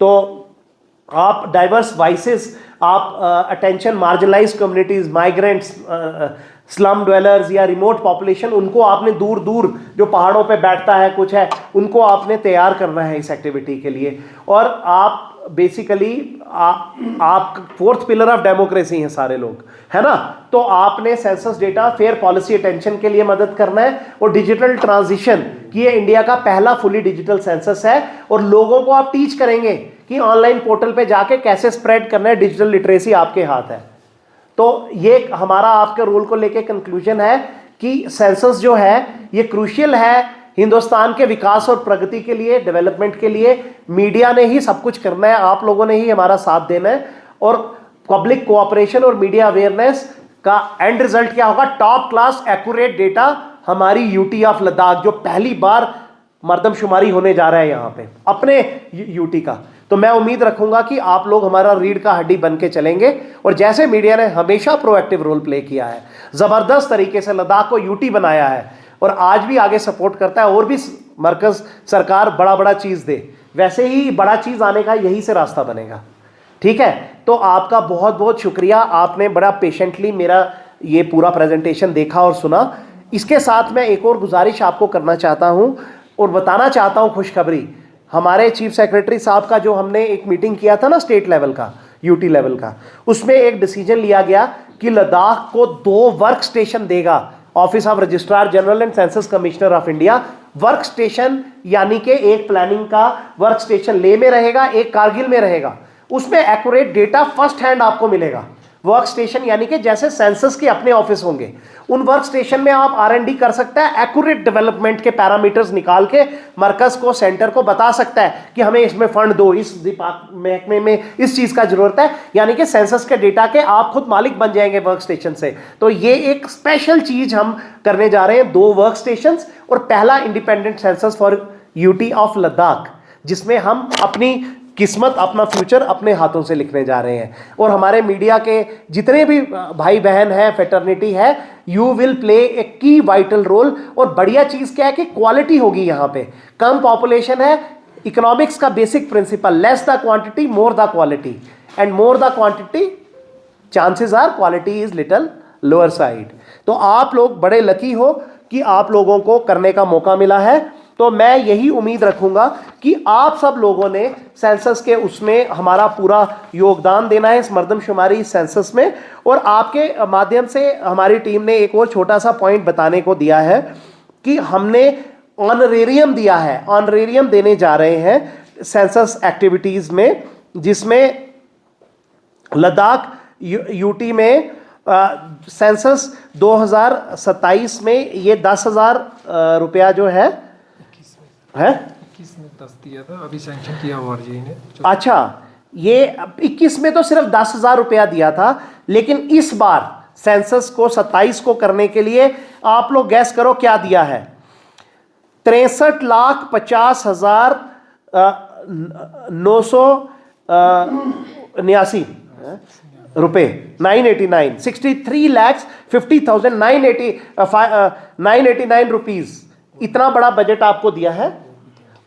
Speaker 2: तो आप डाइवर्स वॉइसेस, आप attention marginalise communities, migrants, slum dwellers या रिमोट पॉपुलेशन, उनको आपने दूर दूर जो पहाड़ों पे बैठता है कुछ है, उनको आपने तैयार करना है इस एक्टिविटी के लिए। और आप बेसिकली आप फोर्थ पिलर ऑफ डेमोक्रेसी हैं सारे लोग, है ना। तो आपने census data, fair policy attention के लिए मदद करना है, और डिजिटल ट्रांजिशन कि ये इंडिया का पहला फुली डिजिटल सेंसस है, और लोगों को आप टीच करेंगे कि ऑनलाइन पोर्टल पे जाके कैसे स्प्रेड करना है, डिजिटल लिटरेसी आपके हाथ है। तो ये हमारा आपके रोल को लेके कंक्लूजन है कि सेंसस जो है ये क्रूशियल है हिंदुस्तान के विकास और प्रगति के लिए, डेवलपमेंट के लिए। मीडिया ने ही सब कुछ करना है, आप लोगों ने ही हमारा साथ देना है, और पब्लिक कोऑपरेशन और मीडिया अवेयरनेस का एंड रिजल्ट क्या होगा? टॉप क्लास एक्यूरेट डेटा हमारी यूटी ऑफ लद्दाख, जो पहली बार मर्दमशुमारी होने जा रहा है यहाँ पे अपने यूटी का। तो मैं उम्मीद रखूंगा कि आप लोग हमारा रीढ़ का हड्डी बन के चलेंगे, और जैसे मीडिया ने हमेशा प्रोएक्टिव रोल प्ले किया है, जबरदस्त तरीके से लद्दाख को यूटी बनाया है, और आज भी आगे सपोर्ट करता है, और भी मरकज सरकार बड़ा बड़ा चीज दे, वैसे ही बड़ा चीज आने का यही से रास्ता बनेगा। ठीक है, तो आपका बहुत बहुत शुक्रिया, आपने बड़ा पेशेंटली मेरा ये पूरा प्रेजेंटेशन देखा और सुना। इसके साथ मैं एक और गुजारिश आपको करना चाहता हूं और बताना चाहता हूं खुशखबरी। हमारे चीफ सेक्रेटरी साहब का जो हमने एक मीटिंग किया था ना स्टेट लेवल का, यूटी लेवल का, उसमें एक डिसीजन लिया गया कि लद्दाख को 2 वर्क स्टेशन देगा office of registrar general and census commissioner of India. Work station यानी कि एक प्लानिंग का वर्क स्टेशन लेह में रहेगा, एक कारगिल में रहेगा। उसमें एक्यूरेट डेटा फर्स्ट हैंड आपको मिलेगा। वर्क स्टेशन यानी कि जैसे सेंसस के अपने ऑफिस होंगे, उन वर्क स्टेशन में आप R&D कर सकता है, एक्यूरेट डेवलपमेंट के पैरामीटर्स निकाल के मरकज को, सेंटर को बता सकता है कि हमें इसमें फंड दो, इस महकमे में इस चीज का जरूरत है। यानी कि सेंसस के डेटा के आप खुद मालिक बन जाएंगे वर्क स्टेशन से। तो ये एक स्पेशल चीज हम करने जा रहे हैं, 2 वर्क स्टेशन और पहला independent census for UT of Ladakh, जिसमें हम अपनी किस्मत, अपना फ्यूचर अपने हाथों से लिखने जा रहे हैं। और हमारे मीडिया के जितने भी भाई बहन हैं, फेटर्निटी है, यू विल प्ले ए की वाइटल रोल। और बढ़िया चीज क्या है कि क्वालिटी होगी यहाँ पे, कम पॉपुलेशन है, इकोनॉमिक्स का basic principle, less the quantity more the quality, and more the quantity chances are quality is little lower side. तो आप लोग बड़े लकी हो कि आप लोगों को करने का मौका मिला है। तो मैं यही उम्मीद रखूंगा कि आप सब लोगों ने सेंसस के उसमें हमारा पूरा योगदान देना है, इस मर्दमशुमारी सेंसस में। और आपके माध्यम से हमारी टीम ने एक और छोटा सा पॉइंट बताने को दिया है कि हमने ऑनरेरियम दिया है, ऑनरेरियम देने जा रहे हैं सेंसस एक्टिविटीज में, जिसमें लद्दाख यूटी में सेंसस 2027 में ये 10,000 रुपया जो है
Speaker 1: 21 में 10 दिया था, अभी सैंक्शन किया हुआ जी ने।
Speaker 2: अच्छा, ये 21 में तो सिर्फ 10,000 रुपया दिया था, लेकिन इस बार सेंसस को 27 को करने के लिए आप लोग गैस करो क्या दिया है। 63,50,989 रुपए 989 63,50,989 रुपीज, इतना बड़ा बजट आपको दिया है।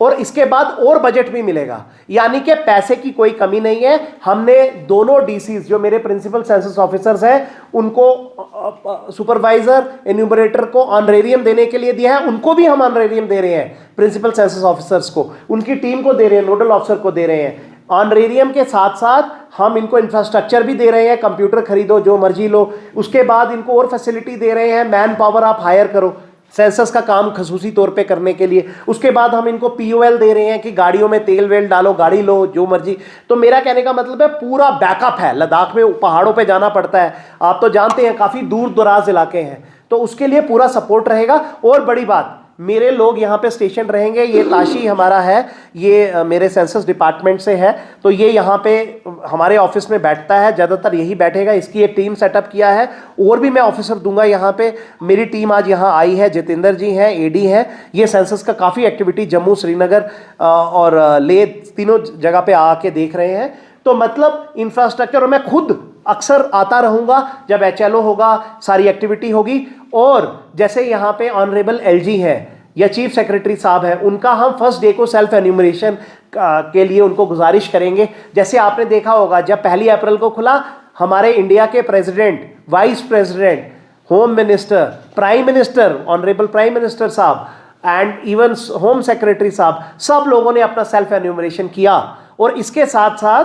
Speaker 2: और इसके बाद और बजट भी मिलेगा, यानी कि पैसे की कोई कमी नहीं है। हमने दोनों डीसीज जो मेरे प्रिंसिपल सेंसस ऑफिसर्स हैं उनको, सुपरवाइजर एन्यूमरेटर को ऑनरेरियम देने के लिए दिया है, उनको भी हम ऑनरेरियम दे रहे हैं। प्रिंसिपल सेंसस ऑफिसर्स को, उनकी टीम को दे रहे हैं, नोडल ऑफिसर को दे रहे हैं। ऑनरेरियम के साथ साथ हम इनको इंफ्रास्ट्रक्चर भी दे रहे हैं, कंप्यूटर खरीदो जो मर्जी लो। उसके बाद इनको और फैसिलिटी दे रहे हैं, मैन पावर आप हायर करो सेंसस का काम खसूसी तौर पे करने के लिए। उसके बाद हम इनको पीओएल दे रहे हैं कि गाड़ियों में तेल वेल डालो, गाड़ी लो जो मर्जी। तो मेरा कहने का मतलब है पूरा बैकअप है। लद्दाख में पहाड़ों पे जाना पड़ता है, आप तो जानते हैं, काफ़ी दूर दराज इलाके हैं, तो उसके लिए पूरा सपोर्ट रहेगा। और बड़ी बात, मेरे लोग यहाँ पे स्टेशन रहेंगे। ये ताशी हमारा है, ये मेरे सेंसस डिपार्टमेंट से है, तो ये यहाँ पे हमारे ऑफिस में बैठता है, ज़्यादातर यही बैठेगा। इसकी एक टीम सेटअप किया है, और भी मैं ऑफिसर दूंगा यहाँ पे। मेरी टीम आज यहाँ आई है, जितेंद्र जी हैं, एडी हैं। ये सेंसस का काफ़ी एक्टिविटी जम्मू, श्रीनगर और ले तीनों जगह पे आके देख रहे हैं। तो मतलब इंफ्रास्ट्रक्चर, और मैं खुद अक्सर आता रहूँगा जब HLO होगा, सारी एक्टिविटी होगी। और जैसे यहाँ पे ऑनरेबल LG है या चीफ सेक्रेटरी साहब है, उनका हम फर्स्ट डे को सेल्फ एन्यूमरेशन के लिए उनको गुजारिश करेंगे। जैसे आपने देखा होगा जब 1 अप्रैल को खुला, हमारे इंडिया के president, vice president, home minister, prime minister, honourable prime minister साहब एंड इवन होम सेक्रेटरी साहब, सब लोगों ने अपना सेल्फ एन्यूमरेशन किया। और इसके साथ साथ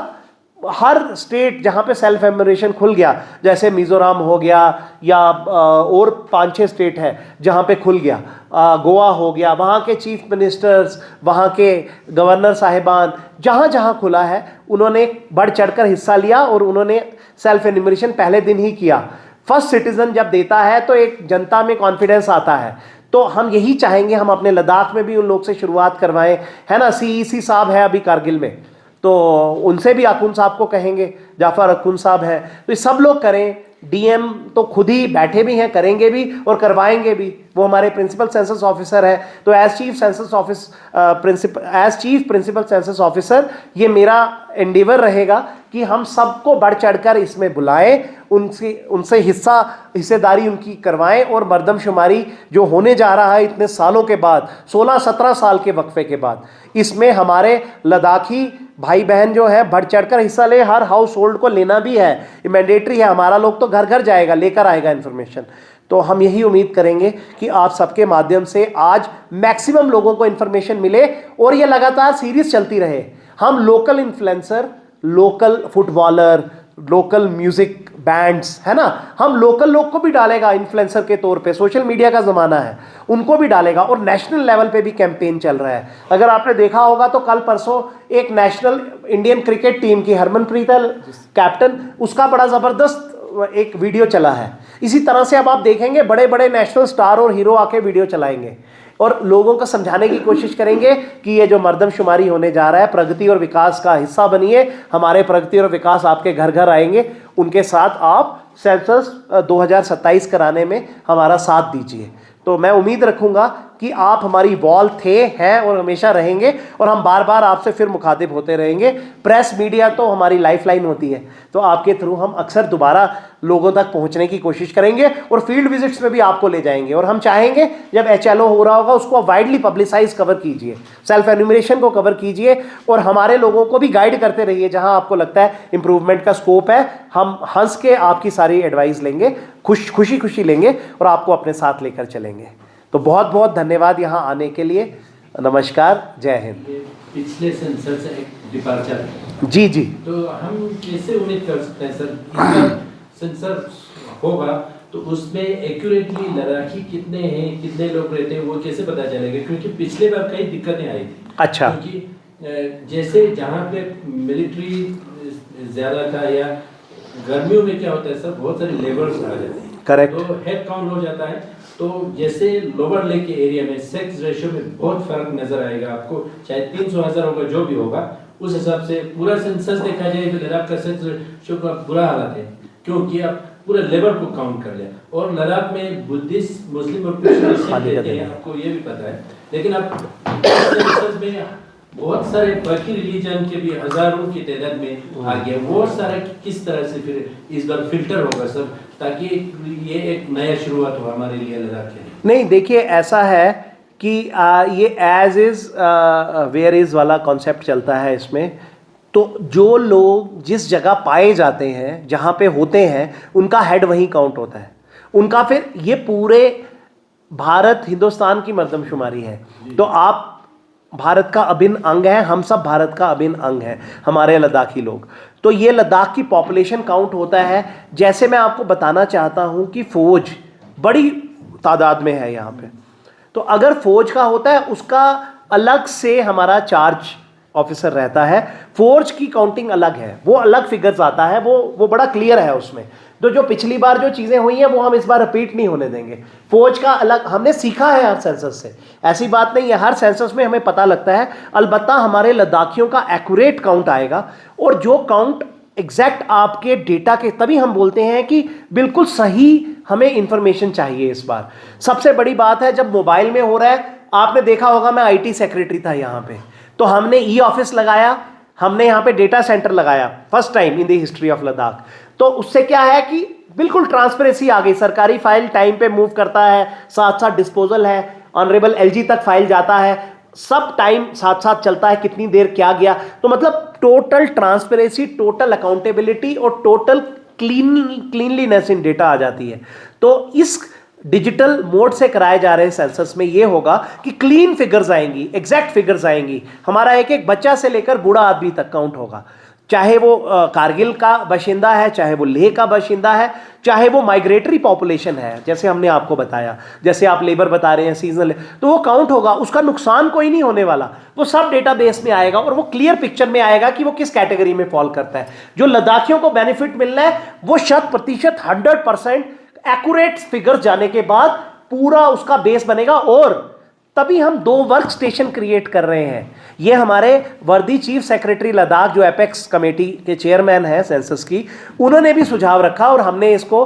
Speaker 2: हर स्टेट जहाँ पे सेल्फ एन्यूमरेशन खुल गया, जैसे मिजोरम हो गया या और 5-6 स्टेट है जहाँ पे खुल गया, गोवा हो गया, वहाँ के चीफ मिनिस्टर्स, वहाँ के गवर्नर साहिबान, जहाँ जहाँ खुला है उन्होंने बढ़ चढ़कर हिस्सा लिया और उन्होंने सेल्फ एन्यूमरेशन पहले दिन ही किया। फर्स्ट सिटीजन जब देता है तो एक जनता में कॉन्फिडेंस आता है। तो हम यही चाहेंगे, हम अपने लद्दाख में भी उन लोग से शुरुआत करवाएं, है ना। CEC साहब है अभी कारगिल में, तो उनसे भी अकुन साहब को कहेंगे, जाफर अकुन साहब है, तो ये सब लोग करें। DM तो खुद ही बैठे भी हैं, करेंगे भी और करवाएंगे भी, वो हमारे प्रिंसिपल सेंसस ऑफिसर है। तो as chief principal census officer ये मेरा एंडेवर रहेगा कि हम सबको बढ़ चढ़कर इसमें बुलाएं, उनसे हिस्सेदारी उनकी करवाएं। और मर्दमशुमारी जो होने जा रहा है इतने सालों के बाद, 16-17 साल के वक्फे के बाद, इसमें हमारे लद्दाखी भाई बहन जो है बढ़ चढ़कर हिस्सा ले। हर हाउस होल्ड को लेना भी है, ये मैंडेटरी है। हमारा लोग तो घर घर जाएगा, लेकर आएगा इन्फॉर्मेशन। तो हम यही उम्मीद करेंगे कि आप सबके माध्यम से आज मैक्सिमम लोगों को इन्फॉर्मेशन मिले और ये लगातार सीरीज चलती रहे। हम local influencer, local footballer, local music bands, है ना, हम लोकल लोग को भी डालेगा इन्फ्लुएंसर के तौर पे। सोशल मीडिया का ज़माना है, उनको भी डालेगा। और नेशनल लेवल पे भी कैंपेन चल रहा है। अगर आपने देखा होगा तो कल परसों एक नेशनल इंडियन क्रिकेट टीम की हरमनप्रीत कैप्टन, उसका बड़ा ज़बरदस्त एक वीडियो चला है। इसी तरह से अब आप देखेंगे बड़े बड़े नेशनल स्टार और हीरो आके वीडियो चलाएंगे और लोगों को समझाने की कोशिश करेंगे कि ये जो मर्दमशुमारी होने जा रहा है, प्रगति और विकास का हिस्सा बनिए। हमारे प्रगति और विकास आपके घर घर आएंगे, उनके साथ आप सेंसस 2027 कराने में हमारा साथ दीजिए। तो मैं उम्मीद रखूंगा कि आप हमारी वॉल थे, हैं और हमेशा रहेंगे, और हम बार बार आपसे फिर मुखातिब होते रहेंगे। प्रेस मीडिया तो हमारी लाइफलाइन होती है, तो आपके थ्रू हम अक्सर दोबारा लोगों तक पहुंचने की कोशिश करेंगे और फील्ड विजिट्स में भी आपको ले जाएंगे। और हम चाहेंगे जब HLO हो रहा होगा उसको वाइडली पब्लिसाइज कवर कीजिए, सेल्फ एन्यूमरेशन को कवर कीजिए और हमारे लोगों को भी गाइड करते रहिए। जहां आपको लगता है इंप्रूवमेंट का स्कोप है, हम हंस के आपकी सारी एडवाइस लेंगे, खुशी लेंगे और आपको अपने साथ लेकर चलेंगे। तो बहुत बहुत धन्यवाद यहाँ आने के लिए। नमस्कार, जय हिंद।
Speaker 3: पिछले सेंसर से एक डिपार्चर,
Speaker 2: जी जी,
Speaker 3: तो हम कैसे उम्मीद कर सकते हैं सर, इस सेंसर होगा तो उसमें एक्यूरेटली लद्दाखी कितने हैं, कितने लोग रहते हैं, वो कैसे पता चलेगा? क्योंकि पिछले बार कई दिक्कतें आई थी।
Speaker 2: अच्छा,
Speaker 3: क्योंकि जैसे जहाँ पे मिलिट्री ज़्यादा था या गर्मियों में क्या होता है सर, बहुत सारे लेबर्स आ जाते हैं,
Speaker 2: Correct.
Speaker 3: तो हेड काउंट हो जाता है। तो जैसे लोअर लेक के एरिया में सेक्स रेशियो में बहुत फर्क नजर आएगा आपको, चाहे 300,000 होगा जो भी होगा, उस हिसाब से पूरा सेंसस देखा जाए तो लद्दाख का सेक्स रेशियो का बुरा हालत है, क्योंकि आप पूरे लेबर को काउंट कर लिया। और लद्दाख में बुद्धिस्ट, मुस्लिम और क्रिश्चियन रहते हैं, आपको ये भी पता है। लेकिन अब सेंसस में बहुत सारे बाकी रिलीजन के भी हजारों की तादाद में आ गया, वो सारा किस तरह से फिर इस बार फिल्टर होगा सर, ताकि ये एक नया शुरुआत हो हमारे लिए लद्दाख के लिए?
Speaker 2: नहीं, देखिए ऐसा है कि ये एज इज वेयर इज वाला कॉन्सेप्ट चलता है इसमें। तो जो लोग जिस जगह पाए जाते हैं, जहाँ पे होते हैं, उनका हेड वहीं काउंट होता है। उनका फिर ये पूरे भारत हिंदुस्तान की मर्दमशुमारी है। तो आप भारत का अभिन्न अंग है, हम सब भारत का अभिन्न अंग है, हमारे लद्दाखी लोग। तो ये लद्दाख की पॉपुलेशन काउंट होता है। जैसे मैं आपको बताना चाहता हूँ कि फौज बड़ी तादाद में है यहाँ पे, तो अगर फौज का होता है उसका अलग से हमारा चार्ज ऑफिसर रहता है। फौज की काउंटिंग अलग है, वो अलग फिगर्स आता है, वो बड़ा क्लियर है उसमें। तो जो पिछली बार जो चीज़ें हुई हैं वो हम इस बार रिपीट नहीं होने देंगे। फौज का अलग हमने सीखा है हर सेंसस से, ऐसी बात नहीं है, हर सेंसस में हमें पता लगता है। अलबत्ता हमारे लद्दाखियों का एक्यूरेट काउंट आएगा, और जो काउंट एग्जैक्ट आपके डेटा के, तभी हम बोलते हैं कि बिल्कुल सही हमें इंफॉर्मेशन चाहिए। इस बार सबसे बड़ी बात है, जब मोबाइल में हो रहा है, आपने देखा होगा मैं IT सेक्रेटरी था यहाँ पे, तो हमने ऑफिस लगाया, हमने यहाँ पे डेटा सेंटर लगाया first time in the history of Ladakh. तो उससे क्या है कि बिल्कुल ट्रांसपेरेंसी आ गई, सरकारी फाइल टाइम पे मूव करता है, साथ साथ डिस्पोजल है, ऑनरेबल LG तक फाइल जाता है, सब टाइम साथ साथ चलता है, कितनी देर क्या गया। तो मतलब टोटल ट्रांसपेरेंसी, टोटल अकाउंटेबिलिटी और टोटल क्लीनलीनेस इन डेटा आ जाती है। तो इस डिजिटल मोड से कराए जा रहे सेंसस में ये होगा कि क्लीन फिगर्स आएंगी, एग्जैक्ट फिगर्स आएंगी। हमारा एक एक बच्चा से लेकर बूढ़ा आदमी तक काउंट होगा, चाहे वो कारगिल का बाशिंदा है, चाहे वो लेह का बाशिंदा है, चाहे वो माइग्रेटरी पॉपुलेशन है, जैसे हमने आपको बताया, जैसे आप लेबर बता रहे हैं सीजनल, तो वो काउंट होगा। उसका नुकसान कोई नहीं होने वाला, वो सब डेटाबेस में आएगा और वो क्लियर पिक्चर में आएगा कि वो किस कैटेगरी में फॉल करता है। जो लद्दाखियों को बेनिफिट मिलना है वो 100% 100% एक्यूरेट फिगर जाने के बाद पूरा उसका बेस बनेगा। और तभी हम 2 वर्क स्टेशन क्रिएट कर रहे हैं। ये हमारे वर्दी चीफ सेक्रेटरी लद्दाख, जो एपेक्स कमेटी के चेयरमैन हैं सेंसस की, उन्होंने भी सुझाव रखा और हमने इसको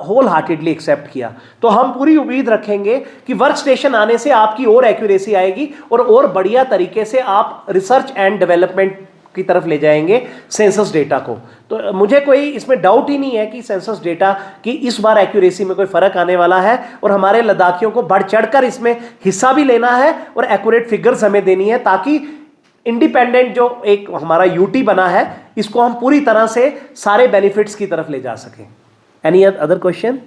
Speaker 2: होल हार्टेडली एक्सेप्ट किया। तो हम पूरी उम्मीद रखेंगे कि वर्क स्टेशन आने से आपकी और एक्यूरेसी आएगी और बढ़िया तरीके से आप रिसर्च एंड डेवलपमेंट की तरफ ले जाएंगे सेंसस डेटा को। तो मुझे कोई इसमें डाउट ही नहीं है कि सेंसस डेटा की इस बार एक्यूरेसी में कोई फर्क आने वाला है, और हमारे लद्दाखियों को बढ़ चढ़कर इसमें हिस्सा भी लेना है और एक्यूरेट फिगर्स हमें देनी है, ताकि इंडिपेंडेंट जो एक हमारा UT बना है, इसको हम पूरी तरह से सारे बेनिफिट्स की तरफ ले जा सकें। Any other question?